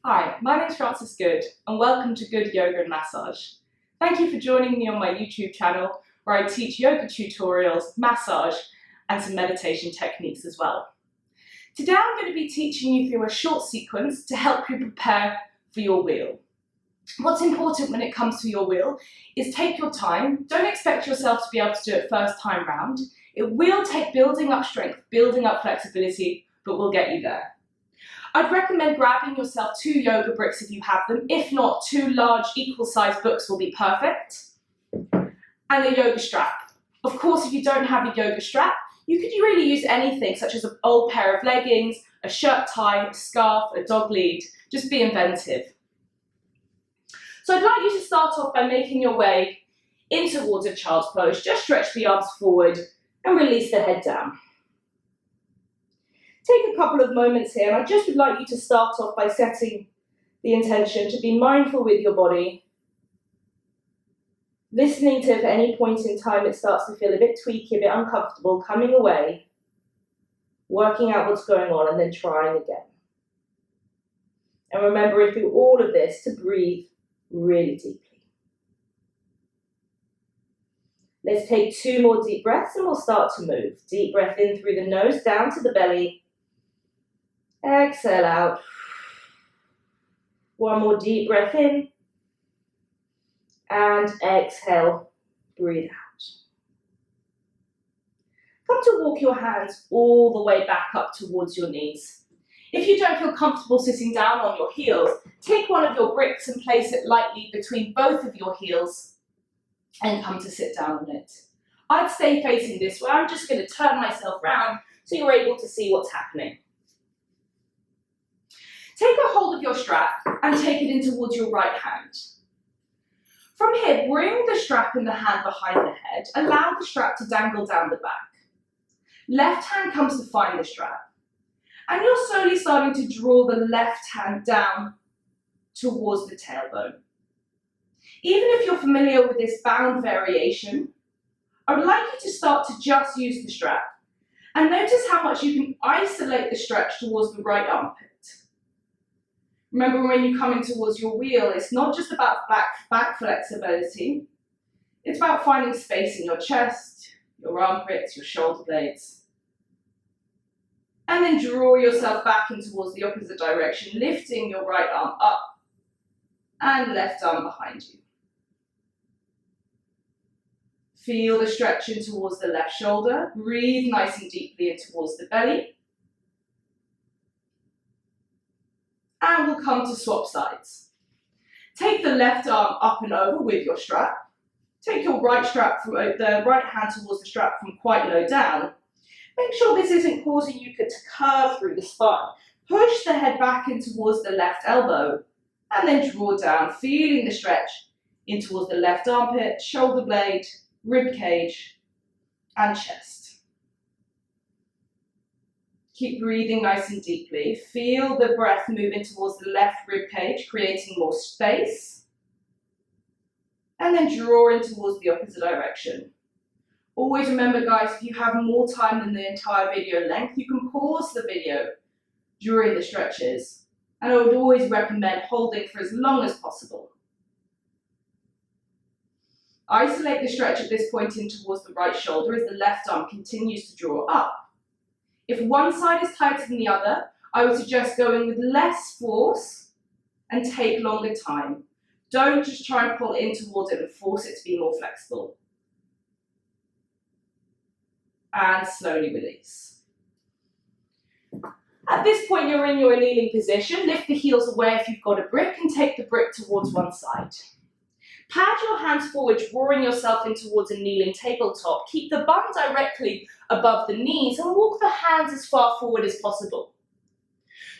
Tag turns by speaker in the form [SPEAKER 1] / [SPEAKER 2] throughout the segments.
[SPEAKER 1] Hi, my name is Frances Good and welcome to Good Yoga and Massage. Thank you for joining me on my YouTube channel where I teach yoga tutorials, massage and some meditation techniques as well. Today I'm going to be teaching you through a short sequence to help you prepare for your wheel. What's important when it comes to your wheel is take your time. Don't expect yourself to be able to do it first time round. It will take building up strength, building up flexibility, but we'll get you there. I'd recommend grabbing yourself 2 yoga bricks if you have them. If not, 2 large equal-sized books will be perfect. And a yoga strap. Of course, if you don't have a yoga strap, you could really use anything such as an old pair of leggings, a shirt tie, a scarf, a dog lead. Just be inventive. So I'd like you to start off by making your way in towards a child's pose. Just stretch the arms forward and release the head down. Take a couple of moments here, and I just would like you to start off by setting the intention to be mindful with your body, listening to if at any point in time it starts to feel a bit tweaky, a bit uncomfortable, coming away, working out what's going on, and then trying again. And remembering through all of this to breathe really deeply. Let's take 2 more deep breaths and we'll start to move. Deep breath in through the nose, down to the belly. Exhale out. 1 more deep breath in. And exhale, breathe out. Come to walk your hands all the way back up towards your knees. If you don't feel comfortable sitting down on your heels, take one of your bricks and place it lightly between both of your heels and come to sit down on it. I'd stay facing this way. I'm just going to turn myself round so you're able to see what's happening. Take a hold of your strap and take it in towards your right hand. From here, bring the strap in the hand behind the head. Allow the strap to dangle down the back. Left hand comes to find the strap. And you're slowly starting to draw the left hand down towards the tailbone. Even if you're familiar with this bound variation, I would like you to start to just use the strap. And notice how much you can isolate the stretch towards the right armpit. Remember, when you come in towards your wheel, it's not just about back flexibility. It's about finding space in your chest, your armpits, your shoulder blades. And then draw yourself back in towards the opposite direction, lifting your right arm up and left arm behind you. Feel the stretch in towards the left shoulder. Breathe nice and deeply in towards the belly. And we'll come to swap sides. Take the left arm up and over with your strap. Take your right right hand towards the strap from quite low down. Make sure this isn't causing you to curve through the spine. Push the head back in towards the left elbow and then draw down, feeling the stretch in towards the left armpit, shoulder blade, rib cage and chest. Keep breathing nice and deeply. Feel the breath moving towards the left rib cage, creating more space. And then draw in towards the opposite direction. Always remember, guys, if you have more time than the entire video length, you can pause the video during the stretches. And I would always recommend holding for as long as possible. Isolate the stretch at this point in towards the right shoulder as the left arm continues to draw up. If one side is tighter than the other, I would suggest going with less force and take longer time. Don't just try and pull in towards it and force it to be more flexible. And slowly release. At this point, you're in your kneeling position. Lift the heels away if you've got a brick and take the brick towards one side. Pad your hands forward, drawing yourself in towards a kneeling tabletop. Keep the bum directly above the knees and walk the hands as far forward as possible.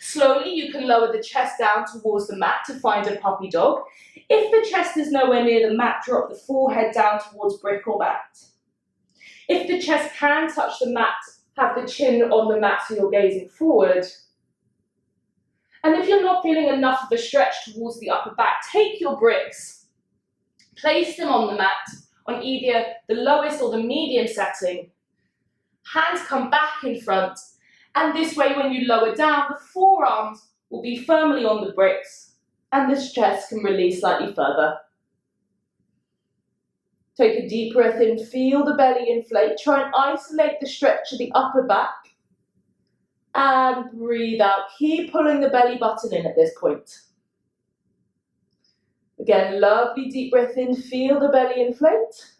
[SPEAKER 1] Slowly, you can lower the chest down towards the mat to find a puppy dog. If the chest is nowhere near the mat, drop the forehead down towards brick or mat. If the chest can touch the mat, have the chin on the mat so you're gazing forward. And if you're not feeling enough of a stretch towards the upper back, take your bricks, place them on the mat on either the lowest or the medium setting. Hands come back in front, and this way when you lower down, the forearms will be firmly on the bricks and the chest can release slightly further. Take a deep breath in, feel the belly inflate, try and isolate the stretch of the upper back and breathe out. Keep pulling the belly button in at this point. Again, lovely deep breath in, feel the belly inflate.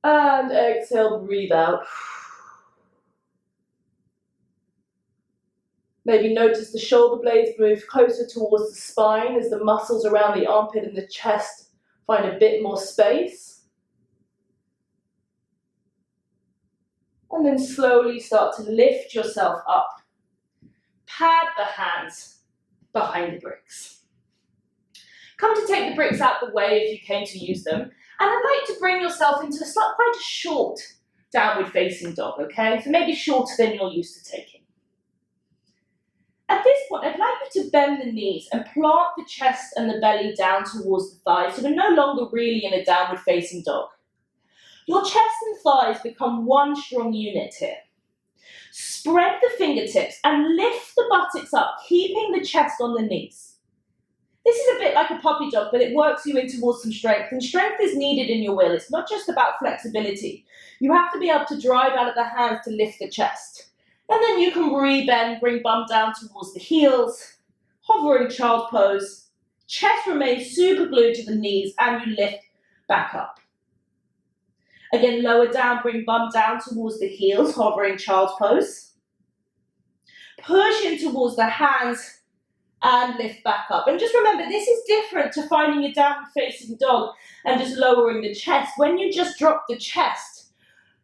[SPEAKER 1] And exhale, breathe out. Maybe notice the shoulder blades move closer towards the spine as the muscles around the armpit and the chest find a bit more space. And then slowly start to lift yourself up. Pad the hands behind the bricks. Come to take the bricks out the way if you came to use them. And I'd like to bring yourself into quite a short downward facing dog, okay? So maybe shorter than you're used to taking. At this point, I'd like you to bend the knees and plant the chest and the belly down towards the thighs, so we're no longer really in a downward facing dog. Your chest and thighs become one strong unit here. Spread the fingertips and lift the buttocks up, keeping the chest on the knees. This is a bit like a puppy dog, but it works you in towards some strength, and strength is needed in your wheel. It's not just about flexibility. You have to be able to drive out of the hands to lift the chest. And then you can re-bend, bring bum down towards the heels, hovering child pose. Chest remains super glued to the knees and you lift back up. Again, lower down, bring bum down towards the heels, hovering child's pose. Push in towards the hands and lift back up. And just remember, this is different to finding a downward facing dog and just lowering the chest. When you just drop the chest,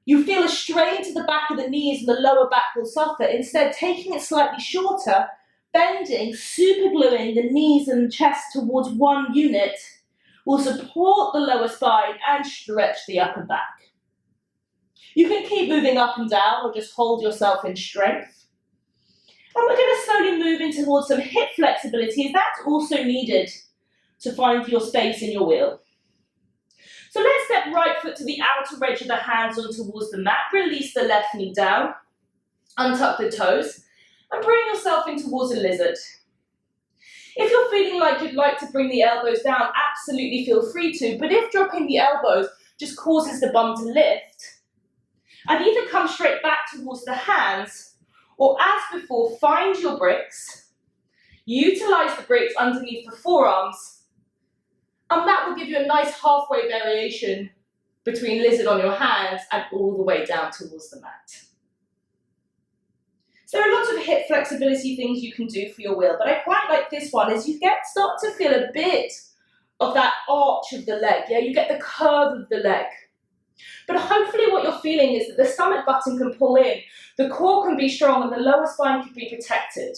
[SPEAKER 1] you feel a strain to the back of the knees and the lower back will suffer. Instead, taking it slightly shorter, bending, super gluing the knees and chest towards one unit will support the lower spine and stretch the upper back. You can keep moving up and down or just hold yourself in strength. And we're going to slowly move in towards some hip flexibility. That's also needed to find your space in your wheel. So let's step right foot to the outer edge of the hands on towards the mat. Release the left knee down. Untuck the toes. And bring yourself in towards a lizard. If you're feeling like you'd like to bring the elbows down, absolutely feel free to. But if dropping the elbows just causes the bum to lift, I'd either come straight back towards the hands, or as before, find your bricks. Utilize the bricks underneath the forearms. And that will give you a nice halfway variation between lizard on your hands and all the way down towards the mat. So there are lots of hip flexibility things you can do for your wheel, but I quite like this one as you start to feel a bit of that arch of the leg. Yeah, you get the curve of the leg. But hopefully what you're feeling is that the stomach button can pull in, the core can be strong, and the lower spine can be protected.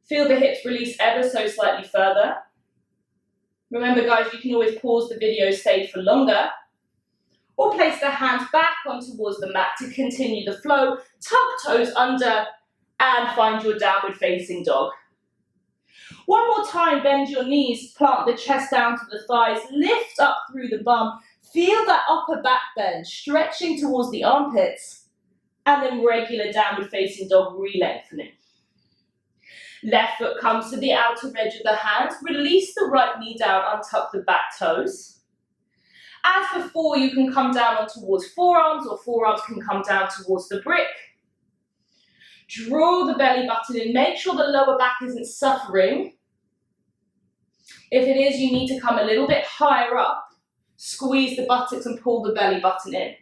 [SPEAKER 1] Feel the hips release ever so slightly further. Remember guys, you can always pause the video, stay for longer, or place the hands back on towards the mat to continue the flow. Tuck toes under and find your downward facing dog. One more time, bend your knees, plant the chest down to the thighs, lift up through the bum, feel that upper back bend, stretching towards the armpits, and then regular downward facing dog re-lengthening. Left foot comes to the outer edge of the hands. Release the right knee down, untuck the back toes. As before, you can come down on towards forearms, or forearms can come down towards the brick. Draw the belly button in. Make sure the lower back isn't suffering. If it is, you need to come a little bit higher up. Squeeze the buttocks and pull the belly button in.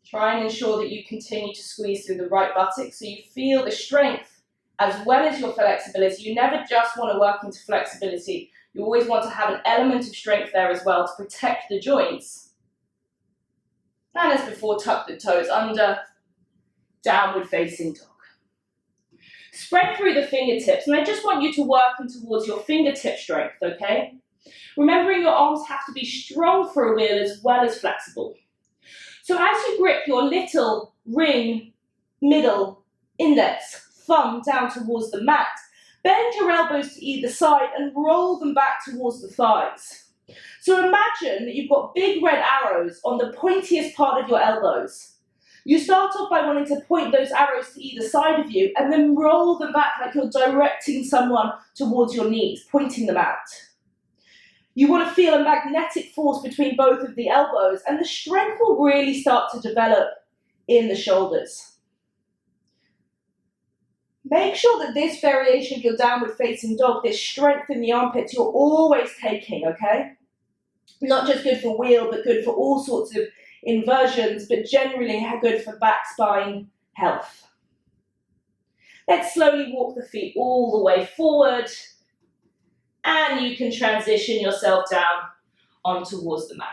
[SPEAKER 1] Try and ensure that you continue to squeeze through the right buttock so you feel the strength as well as your flexibility. You never just want to work into flexibility. You always want to have an element of strength there as well to protect the joints. And as before, tuck the toes under, downward facing dog. Spread through the fingertips, and I just want you to work in towards your fingertip strength, okay? Remembering your arms have to be strong for a wheel as well as flexible. So as you grip your little ring, middle, index, thumb down towards the mat, bend your elbows to either side and roll them back towards the thighs. So imagine that you've got big red arrows on the pointiest part of your elbows. You start off by wanting to point those arrows to either side of you and then roll them back like you're directing someone towards your knees, pointing them out. You want to feel a magnetic force between both of the elbows, and the strength will really start to develop in the shoulders. Make sure that this variation of your downward facing dog, this strength in the armpits, you're always taking, okay? Not just good for wheel, but good for all sorts of inversions, but generally good for back spine health. Let's slowly walk the feet all the way forward, and you can transition yourself down on towards the mat.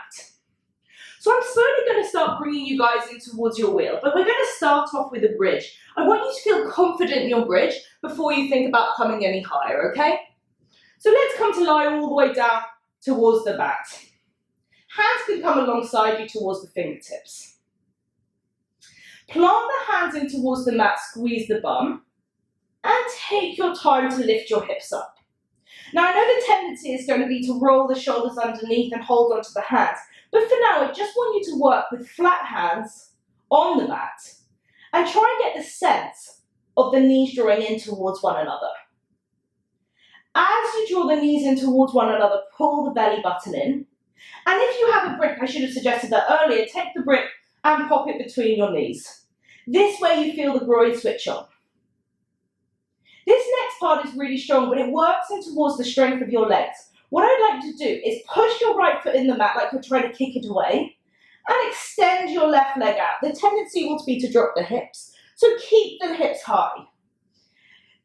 [SPEAKER 1] So I'm slowly going to start bringing you guys in towards your wheel, but we're going to start off with a bridge. I want you to feel confident in your bridge before you think about coming any higher, okay? So let's come to lie all the way down towards the mat. Hands can come alongside you towards the fingertips. Plant the hands in towards the mat, squeeze the bum, and take your time to lift your hips up. Now I know the tendency is going to be to roll the shoulders underneath and hold onto the hands, but for now I just want you to work with flat hands on the mat and try and get the sense of the knees drawing in towards one another. As you draw the knees in towards one another, pull the belly button in. And if you have a brick, I should have suggested that earlier, take the brick and pop it between your knees. This way you feel the groin switch on. This next part is really strong, but it works in towards the strength of your legs. What I'd like to do is push your right foot in the mat like you're trying to kick it away and extend your left leg out. The tendency will be to drop the hips, so keep the hips high.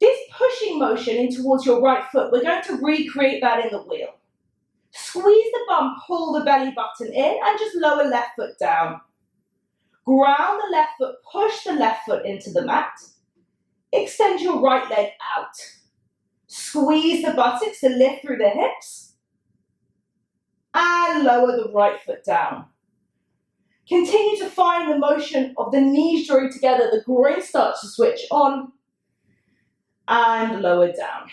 [SPEAKER 1] This pushing motion in towards your right foot, we're going to recreate that in the wheel. Squeeze the bum, pull the belly button in, and just lower left foot down. Ground the left foot, push the left foot into the mat. Extend your right leg out. Squeeze the buttocks to lift through the hips. And lower the right foot down. Continue to find the motion of the knees drawing together. The groin starts to switch on and lower down.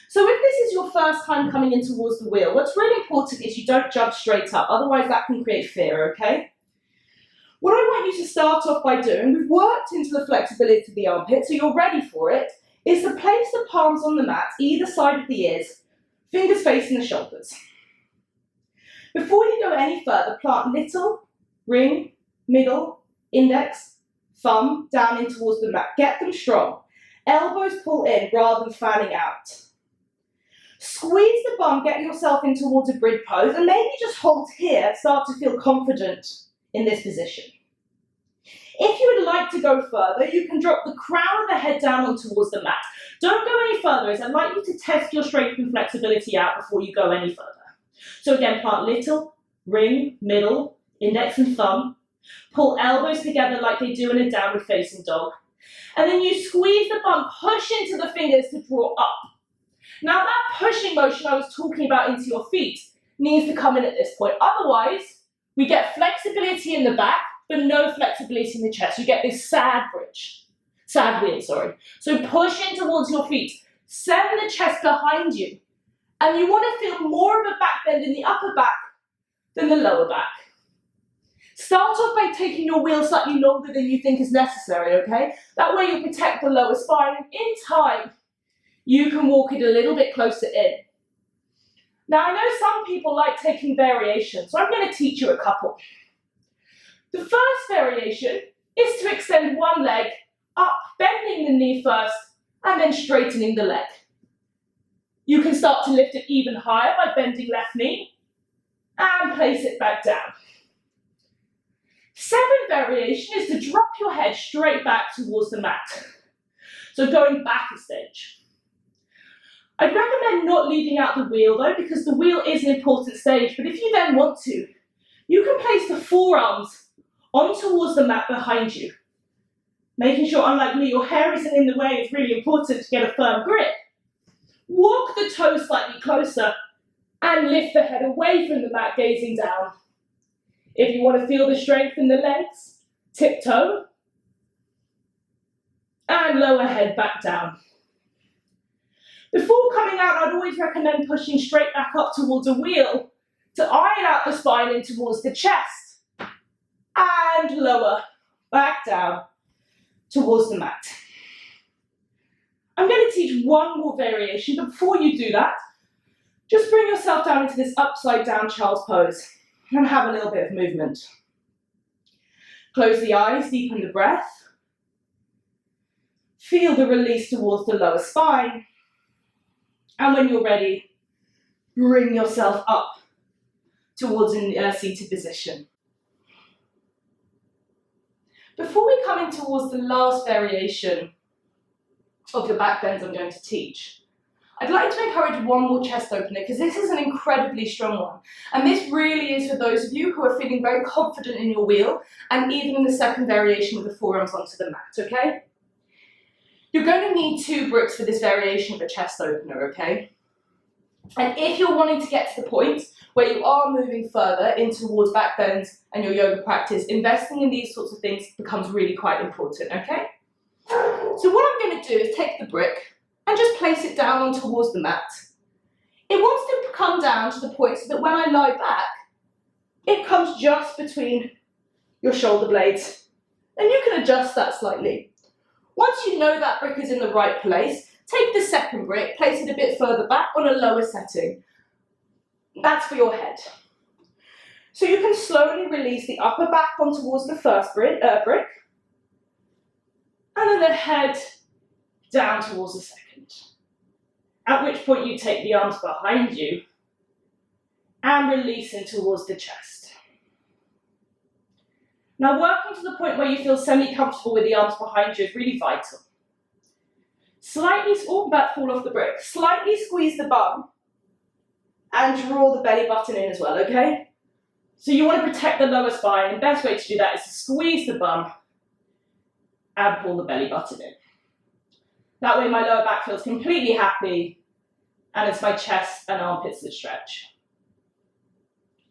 [SPEAKER 1] So if this is your first time coming in towards the wheel, what's really important is you don't jump straight up, otherwise that can create fear, okay? What I want you to start off by doing, we've worked into the flexibility of the armpit, so you're ready for it, is to place the palms on the mat, either side of the ears, fingers facing the shoulders. Before you go any further, plant little, ring, middle, index, thumb down in towards the mat. Get them strong. Elbows pull in rather than fanning out. Squeeze the bum, get yourself in towards a bridge pose, and maybe just hold here, start to feel confident in this position. If you would like to go further, you can drop the crown of the head down on towards the mat. Don't go any further, as I'd like you to test your strength and flexibility out before you go any further. So again, plant little, ring, middle, index and thumb. Pull elbows together like they do in a downward facing dog. And then you squeeze the bum, push into the fingers to draw up. Now that pushing motion I was talking about into your feet needs to come in at this point. Otherwise, we get flexibility in the back, but no flexibility in the chest. You get this sad wheel. So push in towards your feet. Send the chest behind you. And you want to feel more of a back bend in the upper back than the lower back. Start off by taking your wheel slightly longer than you think is necessary, okay? That way you'll protect the lower spine. In time, you can walk it a little bit closer in. Now, I know some people like taking variations, so I'm going to teach you a couple. The first variation is to extend one leg up, bending the knee first, and then straightening the leg. You can start to lift it even higher by bending left knee and place it back down. Second variation is to drop your head straight back towards the mat. So going back a stage. I'd recommend not leaving out the wheel though, because the wheel is an important stage, but if you then want to, you can place the forearms on towards the mat behind you. Making sure, unlike me, your hair isn't in the way is really important to get a firm grip. Walk the toes slightly closer and lift the head away from the mat, gazing down. If you want to feel the strength in the legs, tiptoe and lower head back down. Before coming out, I'd always recommend pushing straight back up towards a wheel to iron out the spine in towards the chest and lower, back down towards the mat. I'm going to teach one more variation, but before you do that, just bring yourself down into this upside down child's pose and have a little bit of movement. Close the eyes, deepen the breath. Feel the release towards the lower spine. And when you're ready, bring yourself up towards a seated position. Before we come in towards the last variation of your back bends I'm going to teach, I'd like to encourage one more chest opener because this is an incredibly strong one. And this really is for those of you who are feeling very confident in your wheel and even in the second variation with the forearms onto the mat, okay? You're going to need 2 bricks for this variation of a chest opener, okay? And if you're wanting to get to the point where you are moving further in towards back bends and your yoga practice, investing in these sorts of things becomes really quite important, okay? So what I'm going to do is take the brick and just place it down on towards the mat. It wants to come down to the point so that when I lie back, it comes just between your shoulder blades. And you can adjust that slightly. Once you know that brick is in the right place, take the second brick, place it a bit further back on a lower setting. That's for your head. So you can slowly release the upper back on towards the first brick, and then the head down towards the second. At which point you take the arms behind you and releasing towards the chest. Now working to the point where you feel semi-comfortable with the arms behind you is really vital. Slightly, that fall off the brick. Slightly squeeze the bum and draw the belly button in as well, okay? So you want to protect the lower spine. The best way to do that is to squeeze the bum and pull the belly button in. That way my lower back feels completely happy and it's my chest and armpits that stretch.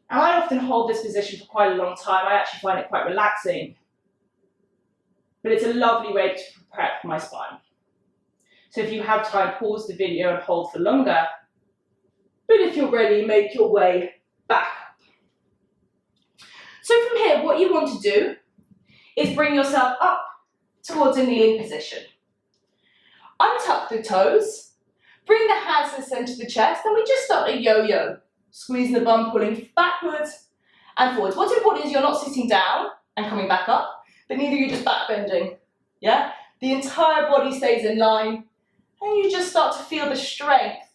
[SPEAKER 1] And I often hold this position for quite a long time. I actually find it quite relaxing. But it's a lovely way to prep my spine. So if you have time, pause the video and hold for longer. But if you're ready, make your way back up. So from here, what you want to do is bring yourself up towards a kneeling position. Untuck the toes, bring the hands to the centre of the chest, and we just start a yo-yo. Squeezing the bum, pulling backwards and forwards. What's important is you're not sitting down and coming back up, but neither are you just back bending, yeah? The entire body stays in line, and you just start to feel the strength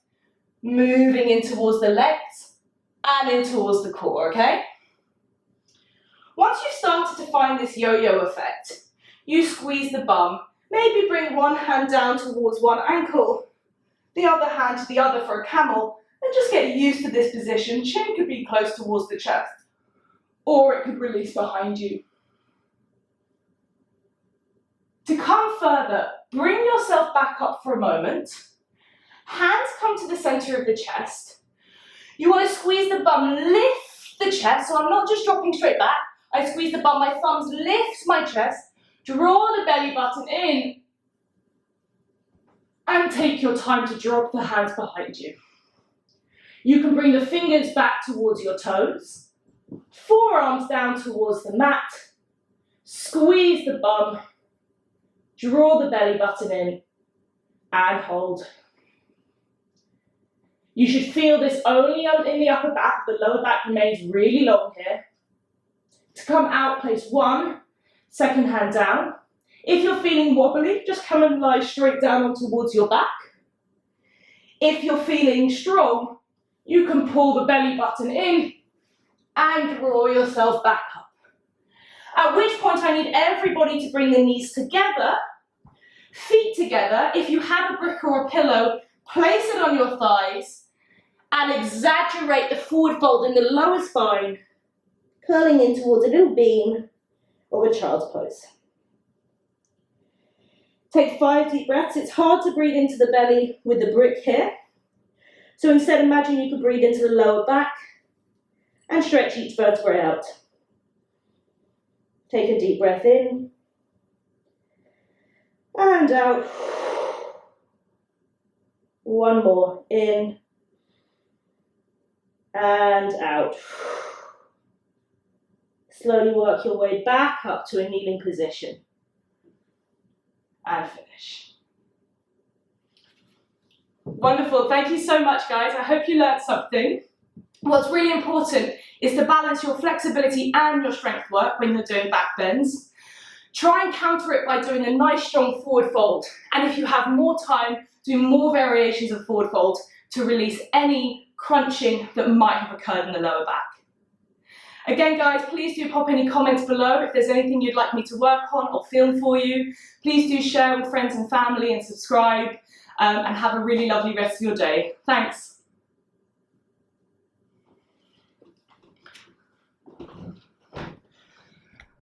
[SPEAKER 1] moving in towards the legs and in towards the core, okay? Once you've started to find this yo-yo effect, you squeeze the bum, maybe bring one hand down towards one ankle, the other hand to the other for a camel, and just get used to this position. Chin could be close towards the chest, or it could release behind you. To come further, bring yourself back up for a moment. Hands come to the center of the chest. You want to squeeze the bum, lift the chest, so I'm not just dropping straight back. I squeeze the bum, my thumbs lift my chest, draw the belly button in, and take your time to drop the hands behind you. You can bring the fingers back towards your toes, forearms down towards the mat, squeeze the bum, draw the belly button in, and hold. You should feel this only in the upper back. The lower back remains really long here. To come out, place one, second hand down. If you're feeling wobbly, just come and lie straight down on towards your back. If you're feeling strong, you can pull the belly button in and draw yourself back up. At which point I need everybody to bring the knees together, feet together. If you have a brick or a pillow, place it on your thighs and exaggerate the forward fold in the lower spine, curling in towards a little beam of a child's pose. Take 5 deep breaths. It's hard to breathe into the belly with the brick here. So instead, imagine you could breathe into the lower back and stretch each vertebrae out. Take a deep breath in and out. One more, in and out. Slowly work your way back up to a kneeling position. And finish. Wonderful, thank you so much guys. I hope you learned something. What's really important is to balance your flexibility and your strength work when you're doing back bends. Try and counter it by doing a nice strong forward fold. And if you have more time, do more variations of forward fold to release any crunching that might have occurred in the lower back. Again guys, please do pop any comments below if there's anything you'd like me to work on or film for you. Please do share with friends and family and subscribe, and have a really lovely rest of your day. Thanks.